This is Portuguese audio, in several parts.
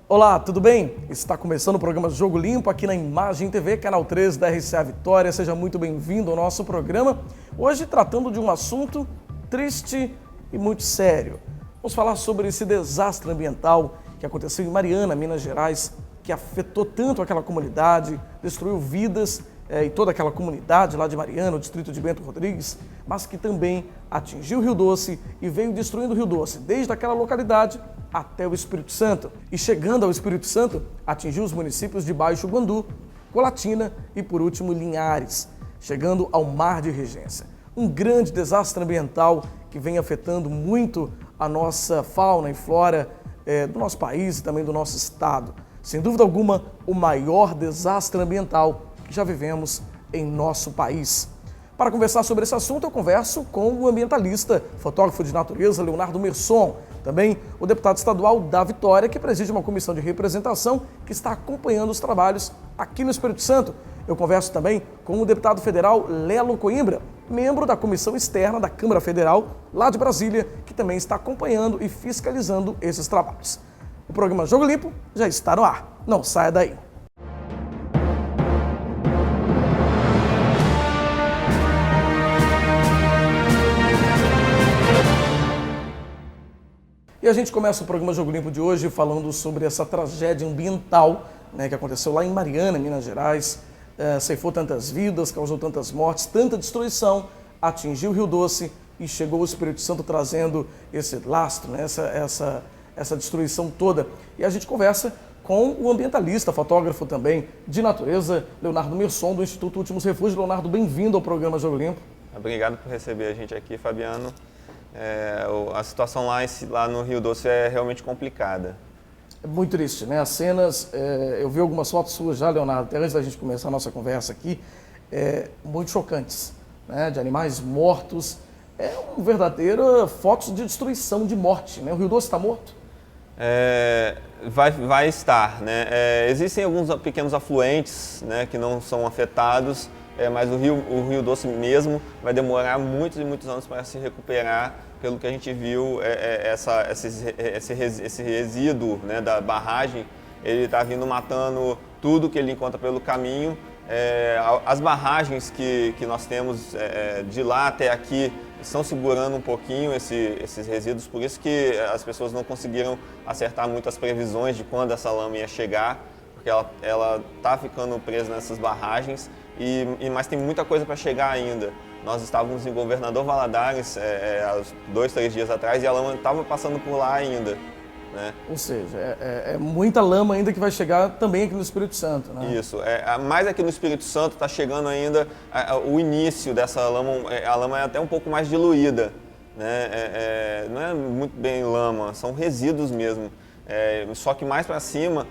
Olá, tudo bem? Está começando o programa Jogo Limpo aqui na Imagem TV, canal 3 da RCA Vitória. Seja muito bem-vindo ao nosso programa. Hoje tratando de um assunto triste e muito sério. Vamos falar sobre esse desastre ambiental que aconteceu em Mariana, Minas Gerais, que afetou tanto aquela comunidade, destruiu vidas e toda aquela comunidade lá de Mariana, o distrito de Bento Rodrigues, mas que também atingiu o Rio Doce e veio destruindo o Rio Doce, desde aquela localidade até o Espírito Santo. E chegando ao Espírito Santo, atingiu os municípios de Baixo Guandu, Colatina e, por último, Linhares, chegando ao Mar de Regência. Um grande desastre ambiental que vem afetando muito a nossa fauna e flora do nosso país e também do nosso estado. Sem dúvida alguma, o maior desastre ambiental que já vivemos em nosso país. Para conversar sobre esse assunto, eu converso com o ambientalista, fotógrafo de natureza, Leonardo Merson, também o deputado estadual da Vitória, que preside uma comissão de representação que está acompanhando os trabalhos aqui no Espírito Santo. Eu converso também com o deputado federal Lelo Coimbra, membro da comissão externa da Câmara Federal, lá de Brasília, que também está acompanhando e fiscalizando esses trabalhos. O programa Jogo Limpo já está no ar. Não saia daí. E a gente começa o programa Jogo Limpo de hoje falando sobre essa tragédia ambiental, que aconteceu lá em Mariana, Minas Gerais, ceifou tantas vidas, causou tantas mortes, tanta destruição, atingiu o Rio Doce e chegou ao Espírito Santo trazendo esse lastro, essa destruição toda. E a gente conversa com o ambientalista, fotógrafo também de natureza, Leonardo Merson, do Instituto Últimos Refúgios. Leonardo, bem-vindo ao programa Jogo Limpo. Obrigado por receber a gente aqui, Fabiano. A situação lá no Rio Doce é realmente complicada. É muito triste, né? As cenas, eu vi algumas fotos suas já, Leonardo, até antes da gente começar a nossa conversa aqui, muito chocantes, né? De animais mortos. É uma verdadeira foto de destruição, de morte, né? O Rio Doce está morto? Vai estar, né? Existem alguns pequenos afluentes, né, que não são afetados, mas o Rio Doce mesmo vai demorar muitos e muitos anos para se recuperar. Pelo que a gente viu, esse resíduo, né, da barragem, ele está vindo matando tudo que ele encontra pelo caminho. As barragens que nós temos de lá até aqui estão segurando um pouquinho esses resíduos, por isso que as pessoas não conseguiram acertar muito as previsões de quando essa lama ia chegar, porque ela está ficando presa nessas barragens, mas tem muita coisa para chegar ainda. Nós estávamos em Governador Valadares há 2, 3 dias atrás e a lama estava passando por lá ainda, né? Ou seja, é muita lama ainda que vai chegar também aqui no Espírito Santo, né? Isso, mais aqui no Espírito Santo está chegando ainda o início dessa lama, a lama é até um pouco mais diluída, né? Não é muito bem lama, são resíduos mesmo. Só que mais para cima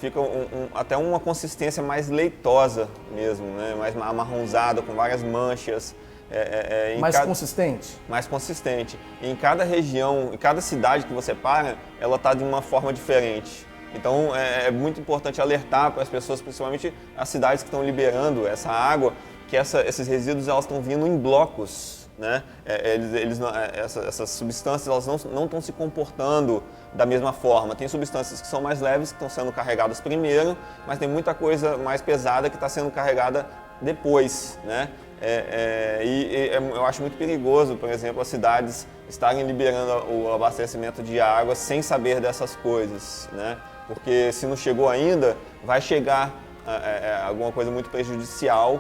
fica até uma consistência mais leitosa mesmo, né? Mais amarronzada, com várias manchas. Consistente? Mais consistente. Em cada região, em cada cidade que você para, ela está de uma forma diferente. Então é muito importante alertar para as pessoas, principalmente as cidades que estão liberando essa água, que esses resíduos elas estão vindo em blocos. Né? Essas substâncias elas não estão se comportando da mesma forma. Tem substâncias que são mais leves, que estão sendo carregadas primeiro, mas tem muita coisa mais pesada que está sendo carregada depois, né? Eu acho muito perigoso, por exemplo, as cidades estarem liberando o abastecimento de água sem saber dessas coisas, né? Porque se não chegou ainda, vai chegar alguma coisa muito prejudicial.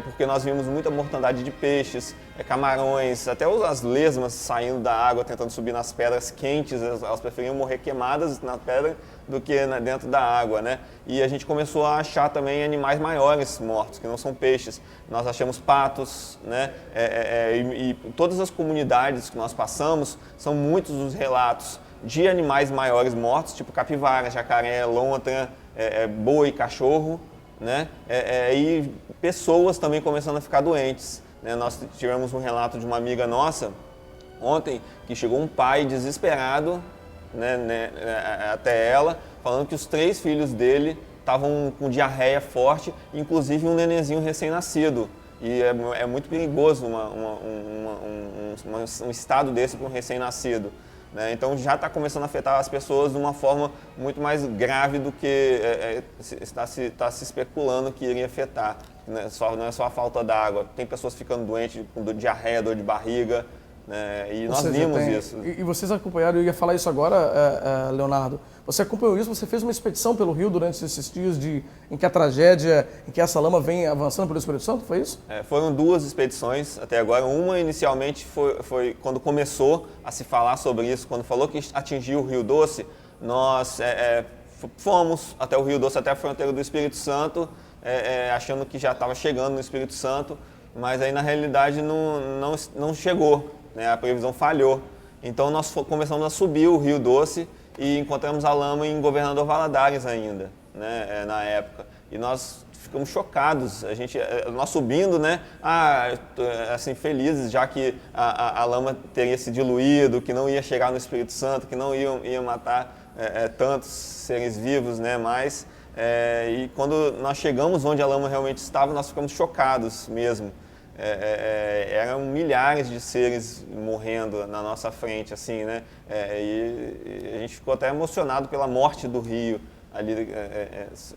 Porque nós vimos muita mortandade de peixes, camarões, até as lesmas saindo da água, tentando subir nas pedras quentes. Elas preferiam morrer queimadas na pedra do que dentro da água, né? E a gente começou a achar também animais maiores mortos, que não são peixes. Nós achamos patos, né? E todas as comunidades que nós passamos, são muitos os relatos de animais maiores mortos, tipo capivara, jacaré, lontra, boi, cachorro, né? E pessoas também começando a ficar doentes, né? Nós tivemos um relato de uma amiga nossa ontem que chegou um pai desesperado, né, até ela, falando que os 3 filhos dele estavam com diarreia forte, inclusive um nenenzinho recém-nascido. E é muito perigoso um estado desse para um recém-nascido. né? Então já está começando a afetar as pessoas de uma forma muito mais grave do que está se especulando que iria afetar. Né? Não é só a falta d'água, tem pessoas ficando doentes com diarreia, dor de barriga, né? E nós vimos isso. E vocês acompanharam, eu ia falar isso agora, Leonardo, você acompanhou isso, você fez uma expedição pelo Rio durante esses dias em que a tragédia, em que essa lama vem avançando pelo Espírito Santo, foi isso? Foram 2 expedições até agora. Uma inicialmente foi quando começou a se falar sobre isso, quando falou que atingiu o Rio Doce, nós fomos até o Rio Doce, até a fronteira do Espírito Santo, achando que já estava chegando no Espírito Santo, mas aí na realidade não chegou, né? A previsão falhou. Então nós começamos a subir o Rio Doce e encontramos a lama em Governador Valadares ainda, né? Na época. E nós ficamos chocados, nós subindo, né? Assim, felizes, já que a lama teria se diluído, que não ia chegar no Espírito Santo, que não ia matar tantos seres vivos, né? Mas, e quando nós chegamos onde a lama realmente estava, nós ficamos chocados mesmo. Eram milhares de seres morrendo na nossa frente, assim, né? E a gente ficou até emocionado pela morte do rio. Ali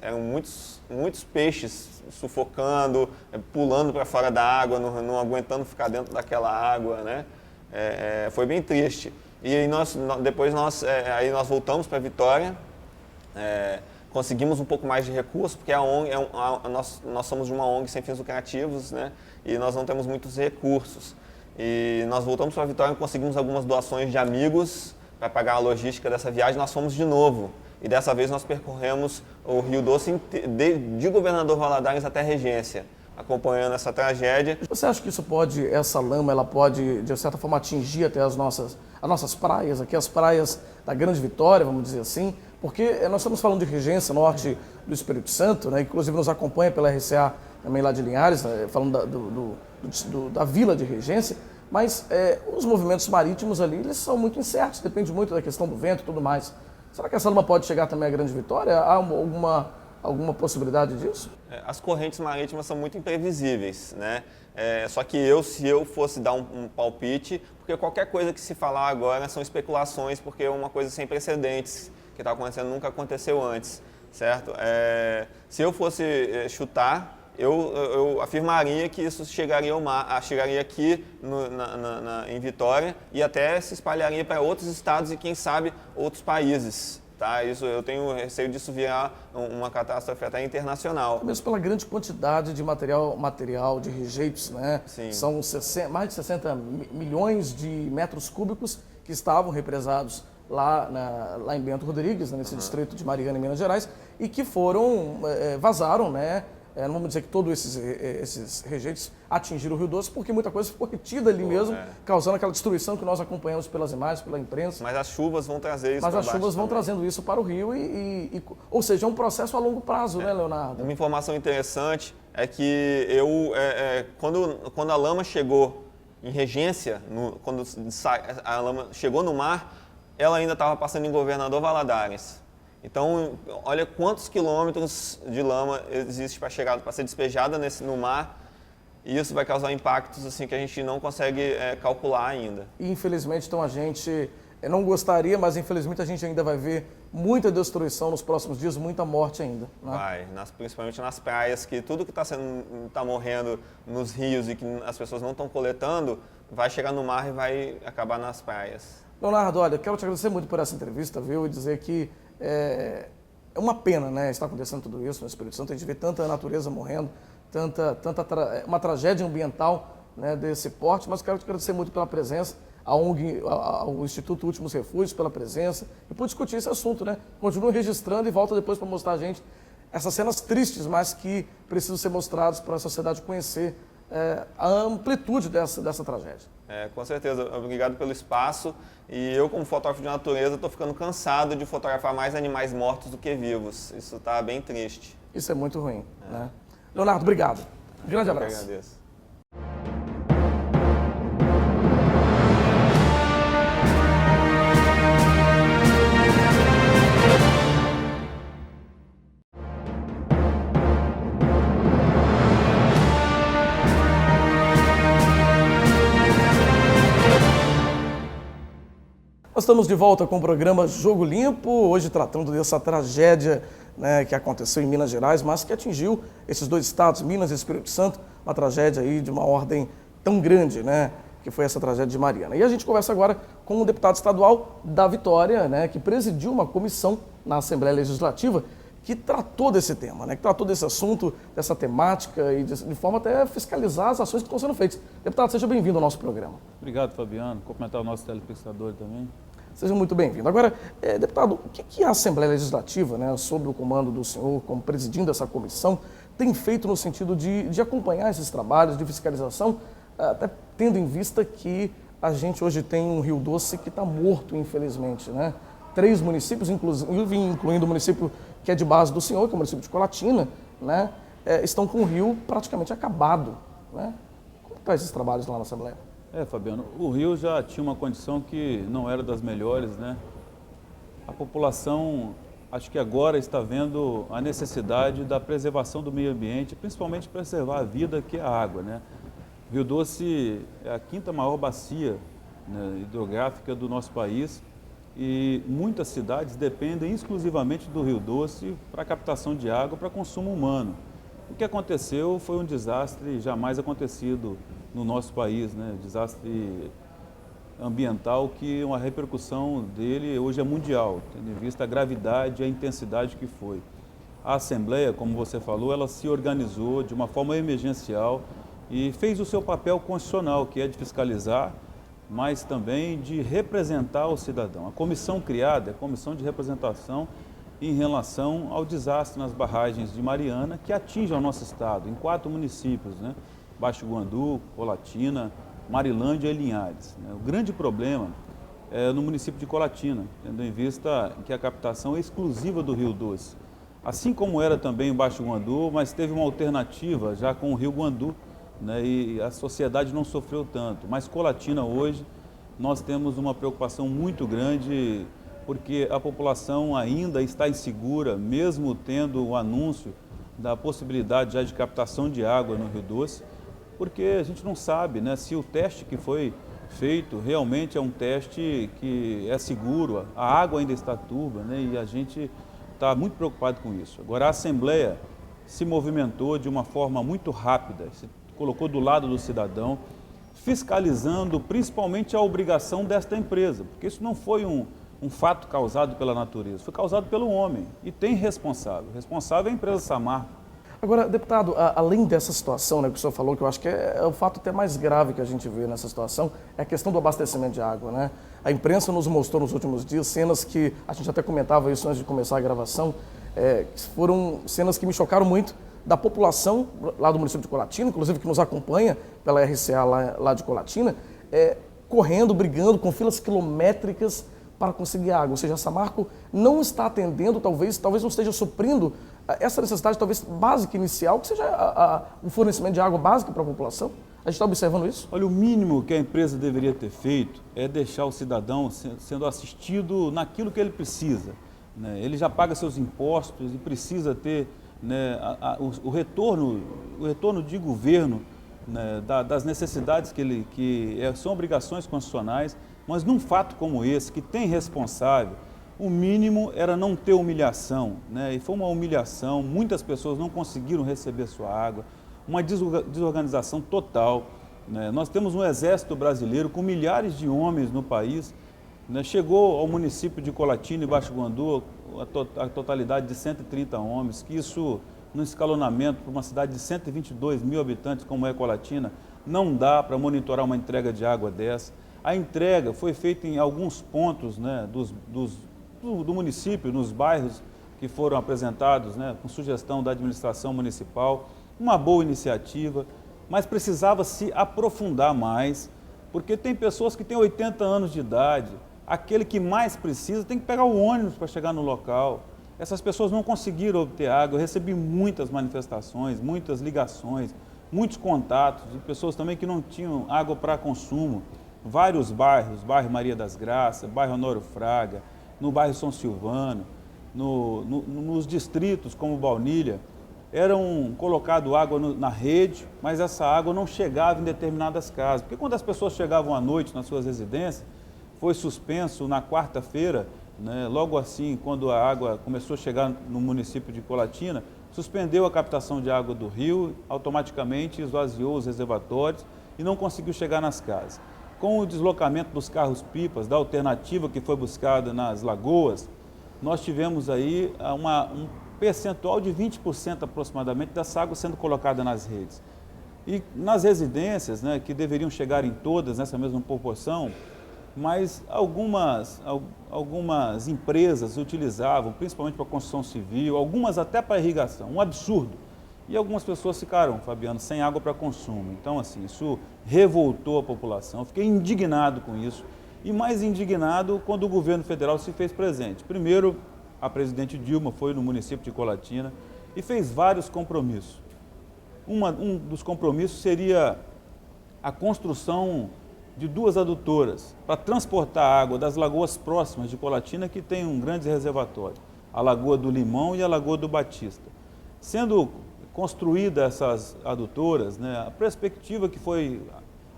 eram muitos peixes sufocando, pulando para fora da água, não aguentando ficar dentro daquela água, né? Foi bem triste. E aí depois nós voltamos para Vitória. Conseguimos um pouco mais de recursos, porque a ONG, nós somos de uma ONG sem fins lucrativos, né? E nós não temos muitos recursos. E nós voltamos para a Vitória e conseguimos algumas doações de amigos para pagar a logística dessa viagem. Nós fomos de novo. E dessa vez nós percorremos o Rio Doce de Governador Valadares até Regência, acompanhando essa tragédia. Você acha que essa lama, ela pode, de certa forma, atingir até as nossas praias, aqui as praias da Grande Vitória, vamos dizer assim? Porque nós estamos falando de Regência, norte do Espírito Santo, né? Inclusive nos acompanha pela RCA também lá de Linhares, né? Falando da vila de Regência, mas os movimentos marítimos ali, eles são muito incertos, depende muito da questão do vento e tudo mais. Será que essa lama pode chegar também à Grande Vitória? Há alguma possibilidade disso? As correntes marítimas são muito imprevisíveis, né? Só que se eu fosse dar um palpite, porque qualquer coisa que se falar agora são especulações, porque é uma coisa sem precedentes, que está acontecendo, nunca aconteceu antes, certo? Se eu fosse chutar, eu afirmaria que isso chegaria ao mar, chegaria aqui em Vitória e até se espalharia para outros estados e, quem sabe, outros países. Tá? Eu tenho receio disso virar uma catástrofe até internacional. Mesmo pela grande quantidade de material de rejeitos, né? Sim. São mais de 60 milhões de metros cúbicos que estavam represados lá em Bento Rodrigues, nesse distrito de Mariana, em Minas Gerais, e que vazaram, né? Não vamos dizer que todos esses rejeitos atingiram o Rio Doce, porque muita coisa ficou retida ali mesmo, causando aquela destruição que nós acompanhamos pelas imagens, pela imprensa. Mas as chuvas vão trazer isso para baixo. Mas as chuvas vão trazendo isso para o rio, ou seja, é um processo a longo prazo, né, Leonardo? Uma informação interessante é que quando a lama chegou em Regência, quando a lama chegou no mar, ela ainda estava passando em Governador Valadares. Então, olha quantos quilômetros de lama existe para ser despejada no mar, e isso vai causar impactos assim que a gente não consegue calcular ainda. E infelizmente, então, a gente não gostaria, mas infelizmente a gente ainda vai ver muita destruição nos próximos dias, muita morte ainda. Né? Vai, principalmente nas praias, que tudo que está morrendo nos rios e que as pessoas não estão coletando, vai chegar no mar e vai acabar nas praias. Leonardo, olha, quero te agradecer muito por essa entrevista, viu, e dizer que é uma pena, né, estar acontecendo tudo isso no Espírito Santo, a gente vê tanta natureza morrendo, uma tragédia ambiental, né, desse porte, mas quero te agradecer muito pela presença, a ONG, ao Instituto Últimos Refúgios pela presença, e por discutir esse assunto, né, continua registrando e volta depois para mostrar a gente essas cenas tristes, mas que precisam ser mostradas para a sociedade conhecer a amplitude dessa tragédia. Com certeza. Obrigado pelo espaço. E eu, como fotógrafo de natureza, estou ficando cansado de fotografar mais animais mortos do que vivos. Isso está bem triste. Isso é muito ruim. Né? Leonardo, obrigado. Um grande abraço. Eu agradeço. Nós estamos de volta com o programa Jogo Limpo, hoje tratando dessa tragédia, né, que aconteceu em Minas Gerais, mas que atingiu esses dois estados, Minas e Espírito Santo, uma tragédia aí de uma ordem tão grande, né, que foi essa tragédia de Mariana. E a gente conversa agora com o deputado estadual da Vitória, né, que presidiu uma comissão na Assembleia Legislativa que tratou desse tema, né, que tratou desse assunto, dessa temática e de forma até fiscalizar as ações que estão sendo feitas. Deputado, seja bem-vindo ao nosso programa. Obrigado, Fabiano. Cumprimentar o nosso telespectador também. Seja muito bem-vindo. Agora, deputado, o que a Assembleia Legislativa, né, sob o comando do senhor, como presidindo essa comissão, tem feito no sentido de acompanhar esses trabalhos de fiscalização, até tendo em vista que a gente hoje tem um Rio Doce que está morto, infelizmente, né? 3 municípios, inclusive incluindo o município que é de base do senhor, que é o município de Colatina, né, estão com o rio praticamente acabado, né? Como estão esses trabalhos lá na Assembleia? Fabiano, o rio já tinha uma condição que não era das melhores, né? A população, acho que agora está vendo a necessidade da preservação do meio ambiente, principalmente preservar a vida, que é a água, né? Rio Doce é a 5ª maior bacia, né, hidrográfica do nosso país e muitas cidades dependem exclusivamente do Rio Doce para captação de água para consumo humano. O que aconteceu foi um desastre jamais acontecido no nosso país, né? Desastre ambiental que uma repercussão dele hoje é mundial, tendo em vista a gravidade e a intensidade que foi. A Assembleia, como você falou, ela se organizou de uma forma emergencial e fez o seu papel constitucional, que é de fiscalizar, mas também de representar o cidadão. A comissão criada é a Comissão de Representação em relação ao desastre nas barragens de Mariana, que atinge o nosso estado, em 4 municípios, né? Baixo Guandu, Colatina, Marilândia e Linhares. O grande problema é no município de Colatina, tendo em vista que a captação é exclusiva do Rio Doce. Assim como era também o Baixo Guandu, mas teve uma alternativa já com o Rio Guandu, né, e a sociedade não sofreu tanto. Mas Colatina hoje, nós temos uma preocupação muito grande, porque a população ainda está insegura, mesmo tendo o anúncio da possibilidade já de captação de água no Rio Doce, porque a gente não sabe, né, se o teste que foi feito realmente é um teste que é seguro, a água ainda está turva, né, e a gente está muito preocupado com isso. Agora, a Assembleia se movimentou de uma forma muito rápida, se colocou do lado do cidadão, fiscalizando principalmente a obrigação desta empresa, porque isso não foi um fato causado pela natureza, foi causado pelo homem e tem responsável. O responsável é a empresa Samarco. Agora, deputado, além dessa situação, né, que o senhor falou, que eu acho que é o fato até mais grave que a gente vê nessa situação, é a questão do abastecimento de água, né? A imprensa nos mostrou nos últimos dias cenas que, a gente até comentava isso antes de começar a gravação, foram cenas que me chocaram muito, da população lá do município de Colatina, inclusive que nos acompanha pela RCA lá de Colatina, correndo, brigando com filas quilométricas para conseguir água. Ou seja, a Samarco não está atendendo, talvez não esteja suprindo essa necessidade, talvez básica inicial, que seja o fornecimento de água básica para a população. A gente está observando isso? Olha, o mínimo que a empresa deveria ter feito é deixar o cidadão sendo assistido naquilo que ele precisa, né? Ele já paga seus impostos e precisa ter, né, o retorno de governo, né, das necessidades que são obrigações constitucionais, mas num fato como esse, que tem responsável, o mínimo era não ter humilhação, né? E foi uma humilhação, muitas pessoas não conseguiram receber sua água, uma desorganização total, né? Nós temos um exército brasileiro com milhares de homens no país, né? Chegou ao município de Colatina e Baixo Guandu a totalidade de 130 homens, que isso, no escalonamento para uma cidade de 122 mil habitantes como é Colatina, não dá para monitorar uma entrega de água dessa. A entrega foi feita em alguns pontos, né, do município, nos bairros que foram apresentados, né, com sugestão da administração municipal, uma boa iniciativa, mas precisava se aprofundar mais, porque tem pessoas que têm 80 anos de idade, aquele que mais precisa tem que pegar o ônibus para chegar no local. Essas pessoas não conseguiram obter água, eu recebi muitas manifestações, muitas ligações, muitos contatos de pessoas também que não tinham água para consumo. Vários bairros, bairro Maria das Graças, bairro Honório Fraga, no bairro São Silvano, nos distritos como Baunilha, eram colocado água na rede, mas essa água não chegava em determinadas casas. Porque quando as pessoas chegavam à noite nas suas residências, foi suspenso na quarta-feira, né, logo assim, quando a água começou a chegar no município de Colatina, suspendeu a captação de água do rio, automaticamente esvaziou os reservatórios e não conseguiu chegar nas casas. Com o deslocamento dos carros-pipas, da alternativa que foi buscada nas lagoas, nós tivemos aí um percentual de 20% aproximadamente dessa água sendo colocada nas redes. E nas residências, né, que deveriam chegar em todas nessa mesma proporção, mas algumas empresas utilizavam, principalmente para construção civil, algumas até para irrigação, um absurdo. E algumas pessoas ficaram, Fabiano, sem água para consumo. Então, assim, isso revoltou a população. Eu fiquei indignado com isso. E mais indignado quando o governo federal se fez presente. Primeiro, a presidente Dilma foi no município de Colatina e fez vários compromissos. Um dos compromissos seria a construção de 2 adutoras para transportar a água das lagoas próximas de Colatina, que tem um grande reservatório, a Lagoa do Limão e a Lagoa do Batista. Sendo construídas essas adutoras, né, a perspectiva que foi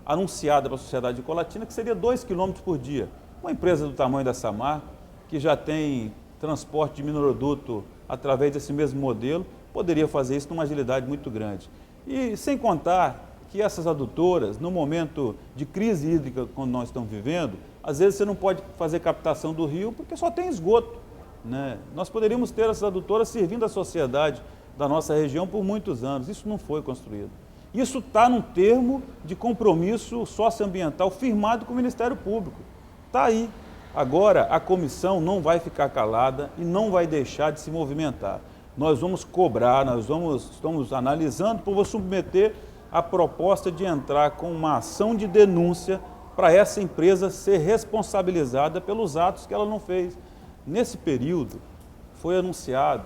anunciada para a sociedade de Colatina, que seria 2 km por dia. Uma empresa do tamanho da Samarco, que já tem transporte de mineroduto através desse mesmo modelo, poderia fazer isso numa agilidade muito grande. E sem contar que essas adutoras, no momento de crise hídrica como nós estamos vivendo, às vezes você não pode fazer captação do rio porque só tem esgoto, né? Nós poderíamos ter essas adutoras servindo a sociedade da nossa região por muitos anos. Isso não foi construído. Isso está num termo de compromisso socioambiental firmado com o Ministério Público. Está aí. Agora, a comissão não vai ficar calada e não vai deixar de se movimentar. Nós vamos cobrar, estamos analisando, vou submeter a proposta de entrar com uma ação de denúncia para essa empresa ser responsabilizada pelos atos que ela não fez. Nesse período, foi anunciado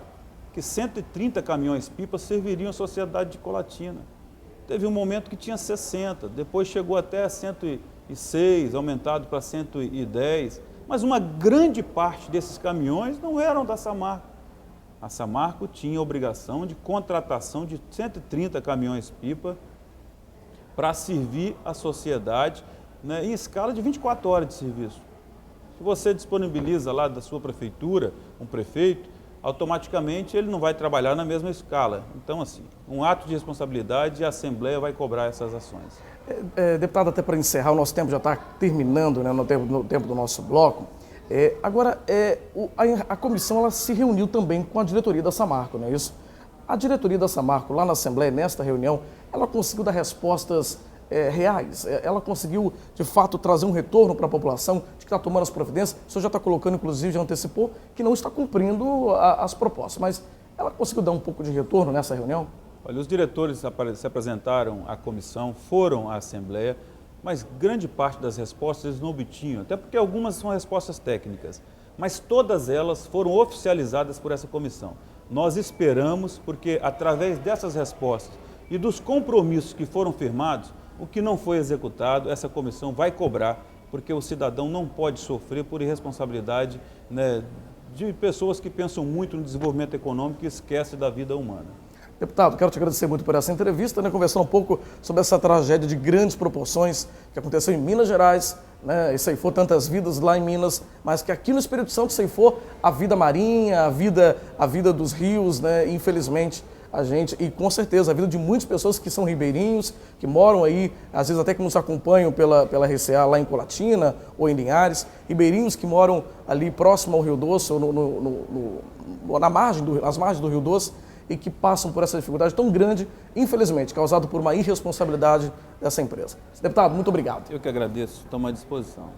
que 130 caminhões-pipa serviriam à sociedade de Colatina. Teve um momento que tinha 60, depois chegou até 106, aumentado para 110, mas uma grande parte desses caminhões não eram da Samarco. A Samarco tinha a obrigação de contratação de 130 caminhões-pipa para servir a sociedade, né, em escala de 24 horas de serviço. Se você disponibiliza lá da sua prefeitura, um prefeito, automaticamente ele não vai trabalhar na mesma escala. Então, assim, um ato de responsabilidade e a Assembleia vai cobrar essas ações. Deputado, até para encerrar, o nosso tempo já está terminando, né, no tempo do nosso bloco. Agora, a comissão ela se reuniu também com a diretoria da Samarco, não é isso? A diretoria da Samarco, lá na Assembleia, nesta reunião, ela conseguiu dar respostas reais? Ela conseguiu, de fato, trazer um retorno para a população de que está tomando as providências? O senhor já está colocando, inclusive, já antecipou, que não está cumprindo as propostas, mas ela conseguiu dar um pouco de retorno nessa reunião? Olha, os diretores se apresentaram à comissão, foram à Assembleia, mas grande parte das respostas eles não obtinham, até porque algumas são respostas técnicas, mas todas elas foram oficializadas por essa comissão. Nós esperamos, porque através dessas respostas e dos compromissos que foram firmados, o que não foi executado, essa comissão vai cobrar, porque o cidadão não pode sofrer por irresponsabilidade, né, de pessoas que pensam muito no desenvolvimento econômico e esquecem da vida humana. Deputado, quero te agradecer muito por essa entrevista, né, conversando um pouco sobre essa tragédia de grandes proporções que aconteceu em Minas Gerais, né, e ceifou tantas vidas lá em Minas, mas que aqui no Espírito Santo ceifou a vida marinha, a vida dos rios, né, infelizmente a gente, e com certeza a vida de muitas pessoas que são ribeirinhos, que moram aí, às vezes até que nos acompanham pela RCA lá em Colatina ou em Linhares, ribeirinhos que moram ali próximo ao Rio Doce, ou nas margens do Rio Doce, e que passam por essa dificuldade tão grande, infelizmente, causada por uma irresponsabilidade dessa empresa. Deputado, muito obrigado. Eu que agradeço, estou à disposição.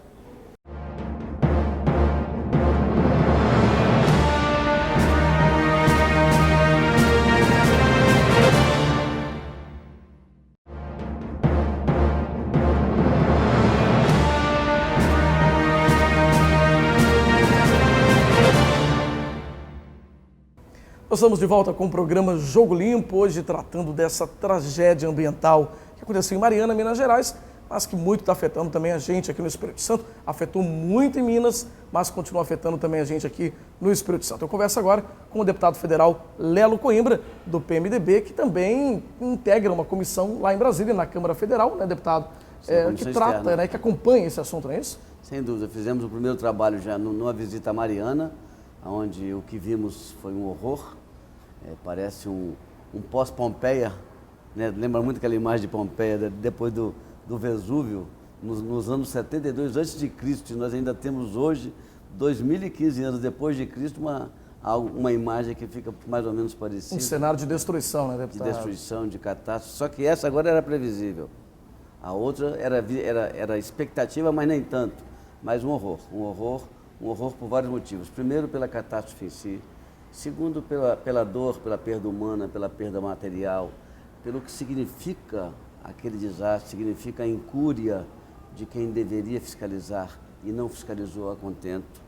Nós estamos de volta com o programa Jogo Limpo, hoje tratando dessa tragédia ambiental que aconteceu em Mariana, Minas Gerais, mas que muito está afetando também a gente aqui no Espírito Santo. Afetou muito em Minas, mas continua afetando também a gente aqui no Espírito Santo. Eu converso agora com o deputado federal Lelo Coimbra, do PMDB, que também integra uma comissão lá em Brasília, na Câmara Federal, né, deputado? Que trata, né, que acompanha esse assunto, não é isso? Sem dúvida, fizemos o primeiro trabalho já numa visita a Mariana, onde o que vimos foi um horror, parece um pós-Pompeia, né? Lembra muito aquela imagem de Pompeia, depois do Vesúvio, nos anos 72 a.C., e nós ainda temos hoje, 2015 anos depois de Cristo, uma imagem que fica mais ou menos parecida. Um cenário de destruição, né, deputado? De destruição, de catástrofe, só que essa agora era previsível. A outra era expectativa, mas nem tanto. Mas um horror por vários motivos. Primeiro, pela catástrofe em si. Segundo, pela dor, pela perda humana, pela perda material, pelo que significa aquele desastre, significa a incúria de quem deveria fiscalizar e não fiscalizou a contento.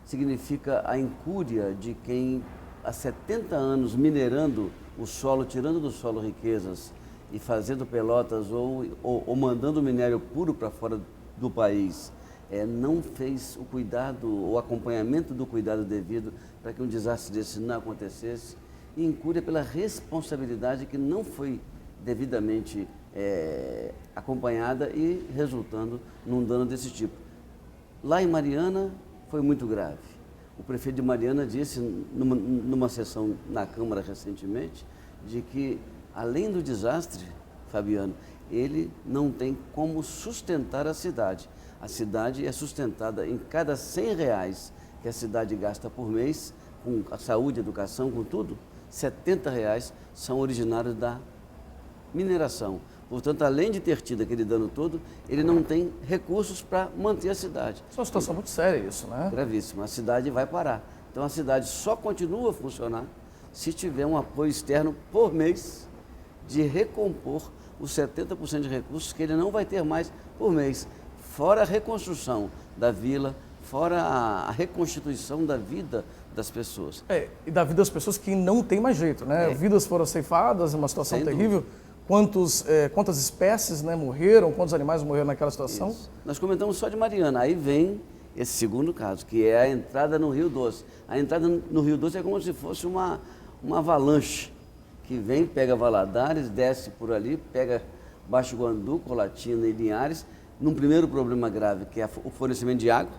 Significa a incúria de quem há 70 anos minerando o solo, tirando do solo riquezas e fazendo pelotas ou mandando minério puro para fora do país, não fez o cuidado, o acompanhamento do cuidado devido para que um desastre desse não acontecesse, e incúria pela responsabilidade que não foi devidamente acompanhada e resultando num dano desse tipo. Lá em Mariana foi muito grave. O prefeito de Mariana disse numa sessão na Câmara recentemente de que, além do desastre, Fabiano, ele não tem como sustentar a cidade. A cidade é sustentada em cada R$100 que a cidade gasta por mês, com a saúde, educação, com tudo, R$70 são originários da mineração. Portanto, além de ter tido aquele dano todo, ele não tem recursos para manter a cidade. Isso é uma situação muito séria isso, né? Gravíssima. A cidade vai parar. Então, a cidade só continua a funcionar se tiver um apoio externo por mês de recompor os 70% de recursos que ele não vai ter mais por mês. Fora a reconstrução da vila, fora a reconstituição da vida das pessoas. E da vida das pessoas que não tem mais jeito, né? Vidas foram ceifadas, uma situação terrível. Quantas espécies, né, morreram, quantos animais morreram naquela situação? Isso. Nós comentamos só de Mariana, aí vem esse segundo caso, que é a entrada no Rio Doce. A entrada no Rio Doce é como se fosse uma avalanche, que vem, pega Valadares, desce por ali, pega Baixo Guandu, Colatina e Linhares, num primeiro problema grave, que é o fornecimento de água,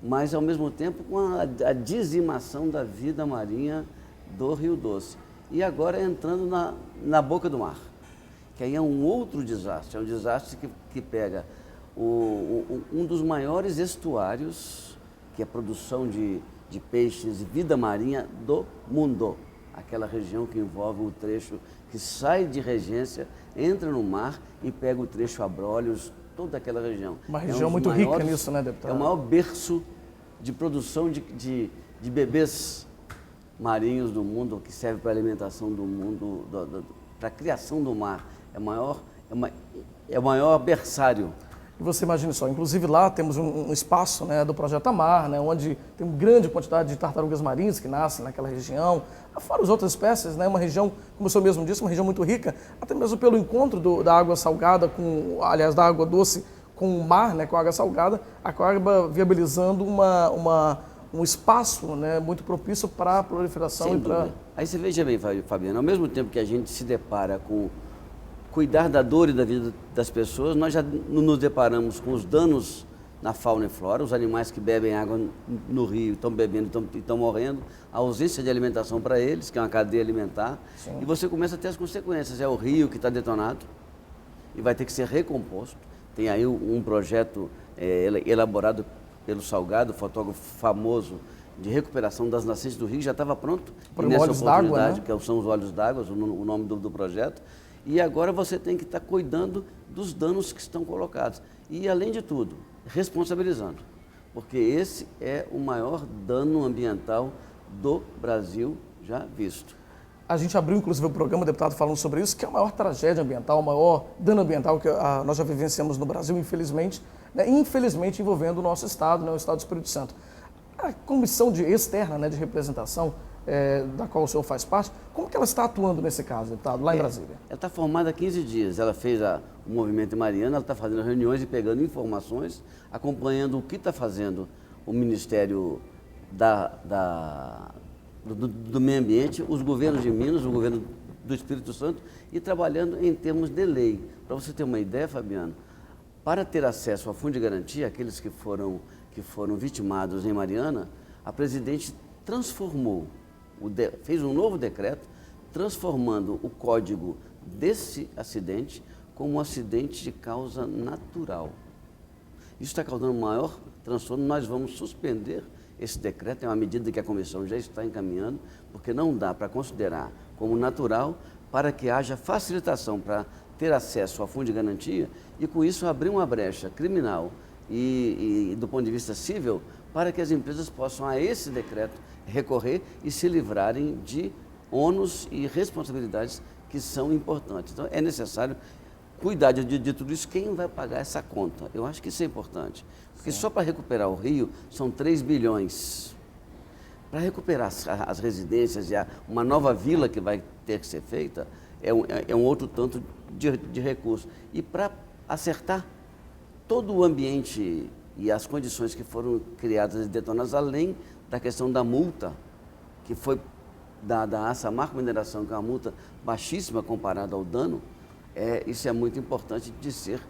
mas ao mesmo tempo com a dizimação da vida marinha do Rio Doce. E agora entrando na boca do mar, que aí é um outro desastre, é um desastre que pega um dos maiores estuários, que é a produção de peixes e vida marinha do mundo. Aquela região que envolve o trecho que sai de Regência, entra no mar e pega o trecho Abrolhos, toda aquela região. Uma região muito rica nisso, né, deputado? É o maior berço de produção de bebês marinhos do mundo, que serve para a alimentação do mundo, para a criação do mar. É o maior berçário. E você imagina só, inclusive lá temos um espaço, né, do Projeto Amar, né, onde tem uma grande quantidade de tartarugas marinhas que nascem naquela região, fora as outras espécies, né, uma região, como o senhor mesmo disse, uma região muito rica, até mesmo pelo encontro da água salgada da água doce com o mar, né, com a água salgada, acaba viabilizando um espaço, né, muito propício para a proliferação. Sem dúvida. Aí você veja bem, Fabiano, ao mesmo tempo que a gente se depara com cuidar da dor e da vida das pessoas, nós já nos deparamos com os danos na fauna e flora, os animais que bebem água no rio, estão bebendo e estão morrendo, a ausência de alimentação para eles, que é uma cadeia alimentar. Sim. E você começa a ter as consequências. É o rio que está detonado e vai ter que ser recomposto. Tem aí um projeto elaborado pelo Salgado, fotógrafo famoso, de recuperação das nascentes do rio, já estava pronto. Nessa olhos d'água, né? Que são os olhos d'água, o nome do projeto. E agora você tem que estar cuidando dos danos que estão colocados. E, além de tudo, responsabilizando. Porque esse é o maior dano ambiental do Brasil já visto. A gente abriu, inclusive, o programa, deputado, falando sobre isso, que é a maior tragédia ambiental, o maior dano ambiental que nós já vivenciamos no Brasil, infelizmente, né, infelizmente envolvendo o nosso estado, né, o estado do Espírito Santo. A comissão externa, né, de representação, da qual o senhor faz parte, como que ela está atuando nesse caso, deputado, lá em Brasília? Ela está formada há 15 dias, ela fez o movimento em Mariana, ela está fazendo reuniões e pegando informações, acompanhando o que está fazendo o Ministério do Meio Ambiente, os governos de Minas, o governo do Espírito Santo, e trabalhando em termos de lei. Para você ter uma ideia, Fabiano, Para ter acesso ao Fundo de Garantia, aqueles que foram vitimados em Mariana, a presidente transformou, fez um novo decreto, transformando o código desse acidente como um acidente de causa natural. Isso está causando um maior transtorno. Nós vamos suspender esse decreto, é uma medida que a comissão já está encaminhando, porque não dá para considerar como natural, para que haja facilitação para ter acesso ao Fundo de Garantia e, com isso, abrir uma brecha criminal e do ponto de vista civil, para que as empresas possam, a esse decreto, recorrer e se livrarem de ônus e responsabilidades que são importantes. Então, é necessário cuidar de tudo isso. Quem vai pagar essa conta? Eu acho que isso é importante, porque só para recuperar o Rio são 3 bilhões. Para recuperar as residências e uma nova vila que vai ter que ser feita, é um outro tanto de recursos. E para acertar todo o ambiente e as condições que foram criadas e detonadas, além da questão da multa, que foi dada à Samarco Mineração, que é uma multa baixíssima comparada ao dano, isso é muito importante de ser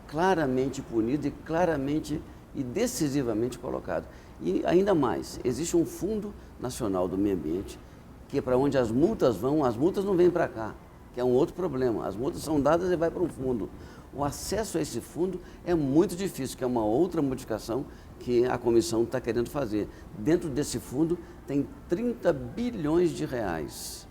claramente punido e claramente e decisivamente colocado. E ainda mais, existe um Fundo Nacional do Meio Ambiente, que é para onde as multas vão, as multas não vêm para cá, que é um outro problema. As multas são dadas e vai para um fundo. O acesso a esse fundo é muito difícil, que é uma outra modificação que a comissão está querendo fazer. Dentro desse fundo tem 30 bilhões de reais.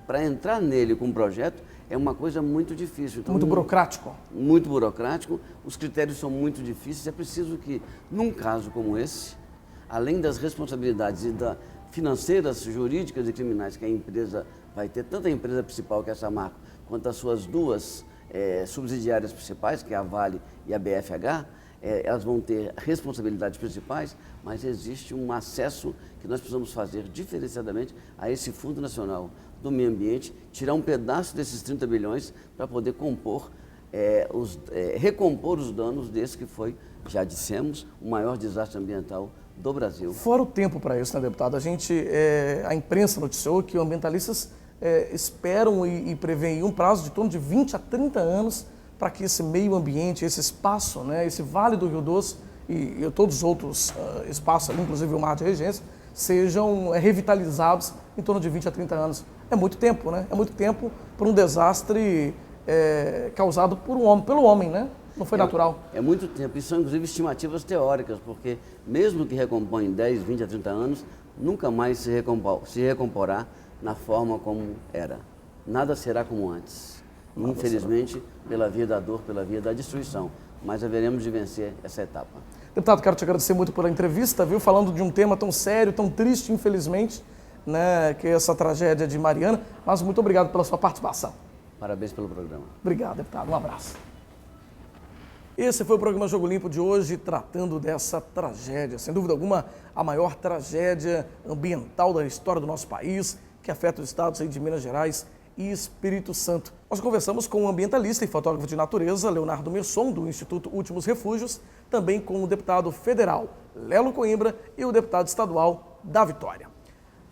Para entrar nele com um projeto é uma coisa muito difícil. Então, muito burocrático. Muito burocrático, os critérios são muito difíceis. É preciso que, num caso como esse, além das responsabilidades financeiras, jurídicas e criminais que a empresa vai ter, tanto a empresa principal, que é a Samarco, quanto as suas duas subsidiárias principais, que é a Vale e a BFH, elas vão ter responsabilidades principais, mas existe um acesso que nós precisamos fazer diferenciadamente a esse Fundo Nacional do Meio Ambiente, tirar um pedaço desses 30 bilhões para poder recompor os danos desse que foi, já dissemos, o maior desastre ambiental do Brasil. Fora o tempo para isso, né, deputado? A imprensa noticiou que ambientalistas esperam e preveem um prazo de torno de 20 a 30 anos para que esse meio ambiente, esse espaço, né, esse Vale do Rio Doce e todos os outros espaços, inclusive o Mar de Regência, sejam revitalizados em torno de 20 a 30 anos. É muito tempo, né? É muito tempo para um desastre causado pelo homem, né? Não foi natural. É muito tempo. E são, inclusive, estimativas teóricas, porque mesmo que recompõe em 10, 20 a 30 anos, nunca mais se recomporá na forma como era. Nada será como antes. Infelizmente, pela via da dor, pela via da destruição. Mas haveremos de vencer essa etapa. Deputado, quero te agradecer muito pela entrevista, viu? Falando de um tema tão sério, tão triste, infelizmente, né, que é essa tragédia de Mariana. Mas muito obrigado pela sua participação. Parabéns pelo programa. Obrigado, deputado. Um abraço. Esse foi o programa Jogo Limpo de hoje, tratando dessa tragédia. Sem dúvida alguma, a maior tragédia ambiental da história do nosso país, que afeta os estados aí de Minas Gerais e Espírito Santo. Nós conversamos com o ambientalista e fotógrafo de natureza, Leonardo Merson, do Instituto Últimos Refúgios, também com o deputado federal, Lelo Coimbra, e o deputado estadual, da Vitória.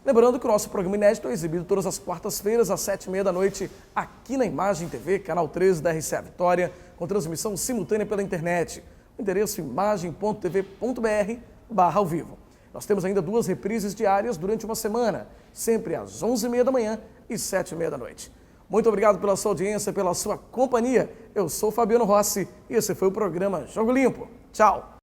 Lembrando que o nosso programa inédito é exibido todas as quartas-feiras, às 7h30 da noite, aqui na Imagem TV, canal 13 da RCA Vitória, com transmissão simultânea pela internet. O endereço imagem.tv.br/ao vivo. Nós temos ainda 2 reprises diárias durante uma semana, sempre às 11h30 da manhã e 7h30 da noite. Muito obrigado pela sua audiência, pela sua companhia. Eu sou Fabiano Rossi e esse foi o programa Jogo Limpo. Tchau!